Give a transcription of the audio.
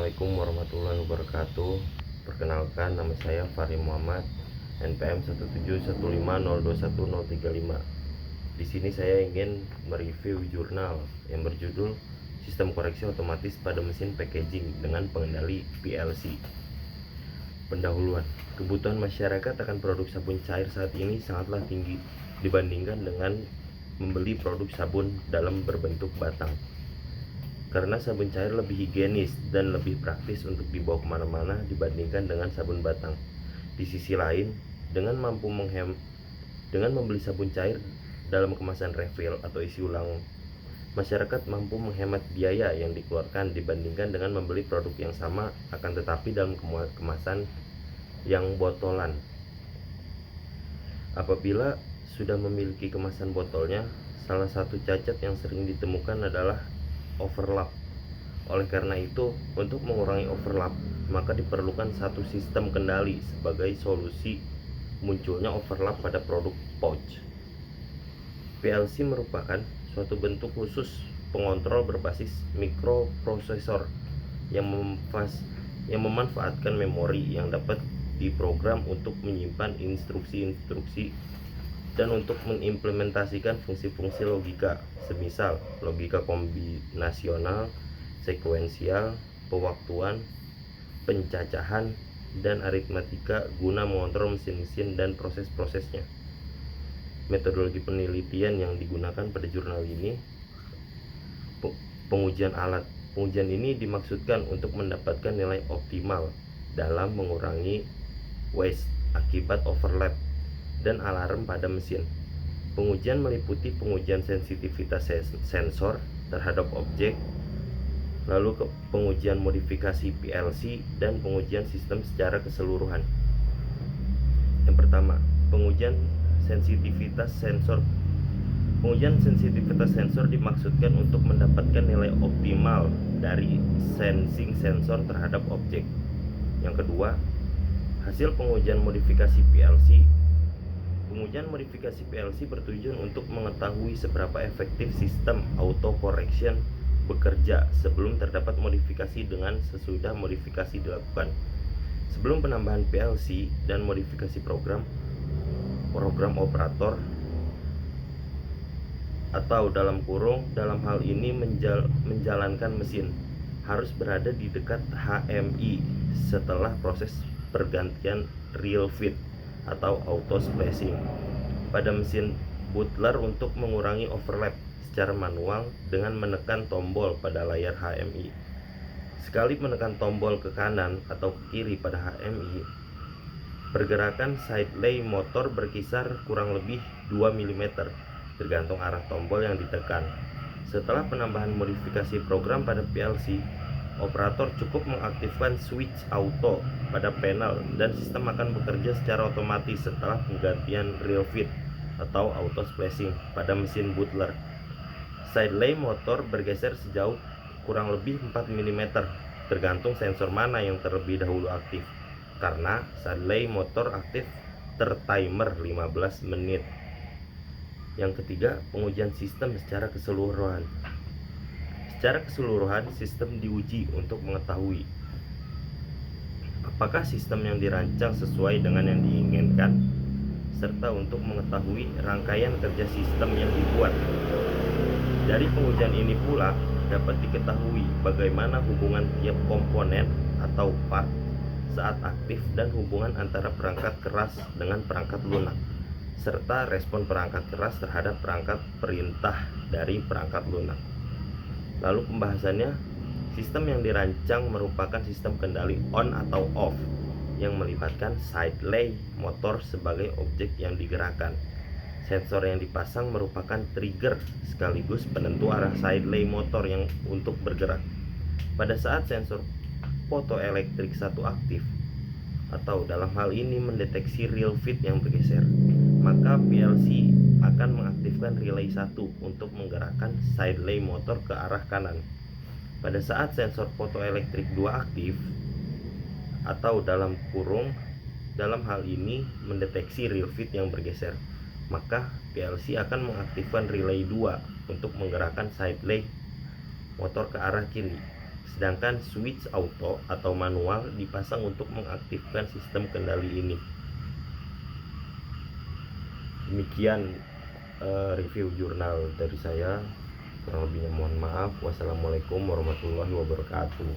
Assalamualaikum warahmatullahi wabarakatuh. Perkenalkan, nama saya Fahri Muhammad, NPM 17150210035. Di sini saya ingin mereview jurnal yang berjudul Sistem Koreksi Otomatis pada Mesin Packaging dengan Pengendali PLC. Pendahuluan. Kebutuhan masyarakat akan produk sabun cair saat ini sangatlah tinggi dibandingkan dengan membeli produk sabun dalam berbentuk batang. Karena sabun cair lebih higienis dan lebih praktis untuk dibawa kemana-mana dibandingkan dengan sabun batang. Di sisi lain, dengan membeli sabun cair dalam kemasan refill atau isi ulang, masyarakat mampu menghemat biaya yang dikeluarkan dibandingkan dengan membeli produk yang sama akan tetapi dalam kemasan yang botolan. Apabila sudah memiliki kemasan botolnya, salah satu cacat yang sering ditemukan adalah overlap. Oleh karena itu, untuk mengurangi overlap, maka diperlukan satu sistem kendali sebagai solusi munculnya overlap pada produk pouch. PLC merupakan suatu bentuk khusus pengontrol berbasis mikroprosesor yang memanfaatkan memori yang dapat diprogram untuk menyimpan instruksi-instruksi dan untuk mengimplementasikan fungsi-fungsi logika, semisal logika kombinasional, sekuensial, pewaktuan, pencacahan, dan aritmatika guna mengontrol mesin-mesin dan proses-prosesnya. Metodologi penelitian yang digunakan pada jurnal ini, pengujian alat. Pengujian ini dimaksudkan untuk mendapatkan nilai optimal dalam mengurangi waste akibat overlap dan alarm pada mesin. Pengujian meliputi pengujian sensitivitas sensor terhadap objek, lalu pengujian modifikasi PLC, dan pengujian sistem secara keseluruhan. Yang pertama, pengujian sensitivitas sensor. Pengujian sensitivitas sensor dimaksudkan untuk mendapatkan nilai optimal dari sensing sensor terhadap objek. Yang kedua, hasil pengujian modifikasi PLC. Pengujian modifikasi PLC bertujuan untuk mengetahui seberapa efektif sistem auto correction bekerja sebelum terdapat modifikasi dengan sesudah modifikasi dilakukan. Sebelum penambahan PLC dan modifikasi program operator atau dalam hal ini menjalankan mesin harus berada di dekat HMI setelah proses pergantian real fit atau auto spacing pada mesin bootler untuk mengurangi overlap secara manual dengan menekan tombol pada layar HMI. Sekali menekan tombol ke kanan atau ke kiri pada HMI, pergerakan side lay motor berkisar kurang lebih 2 mm tergantung arah tombol yang ditekan. Setelah penambahan modifikasi program pada PLC, operator cukup mengaktifkan switch auto pada panel dan sistem akan bekerja secara otomatis setelah penggantian real fit atau auto spacing pada mesin bootler. Side lay motor bergeser sejauh kurang lebih 4 mm tergantung sensor mana yang terlebih dahulu aktif, karena side lay motor aktif tertimer 15 menit. Yang ketiga, pengujian sistem secara keseluruhan. Secara keseluruhan, sistem diuji untuk mengetahui apakah sistem yang dirancang sesuai dengan yang diinginkan, serta untuk mengetahui rangkaian kerja sistem yang dibuat. Dari pengujian ini pula dapat diketahui bagaimana hubungan tiap komponen atau part saat aktif dan hubungan antara perangkat keras dengan perangkat lunak, serta respon perangkat keras terhadap perangkat perintah dari perangkat lunak. Lalu pembahasannya, sistem yang dirancang merupakan sistem kendali on atau off yang melibatkan side lay motor sebagai objek yang digerakkan. Sensor yang dipasang merupakan trigger sekaligus penentu arah side lay motor yang untuk bergerak. Pada saat sensor fotoelektrik satu aktif, atau dalam hal ini mendeteksi real fit yang bergeser, maka PLC akan mengaktifkan relay 1 untuk menggerakkan side lay motor ke arah kanan. Pada saat sensor fotoelektrik 2 aktif, atau dalam hal ini mendeteksi real fit yang bergeser, maka PLC akan mengaktifkan relay 2 untuk menggerakkan side lay motor ke arah kiri. Sedangkan switch auto atau manual dipasang untuk mengaktifkan sistem kendali ini. Demikian review jurnal dari saya. Kurang lebihnya mohon maaf. Wassalamualaikum warahmatullahi wabarakatuh.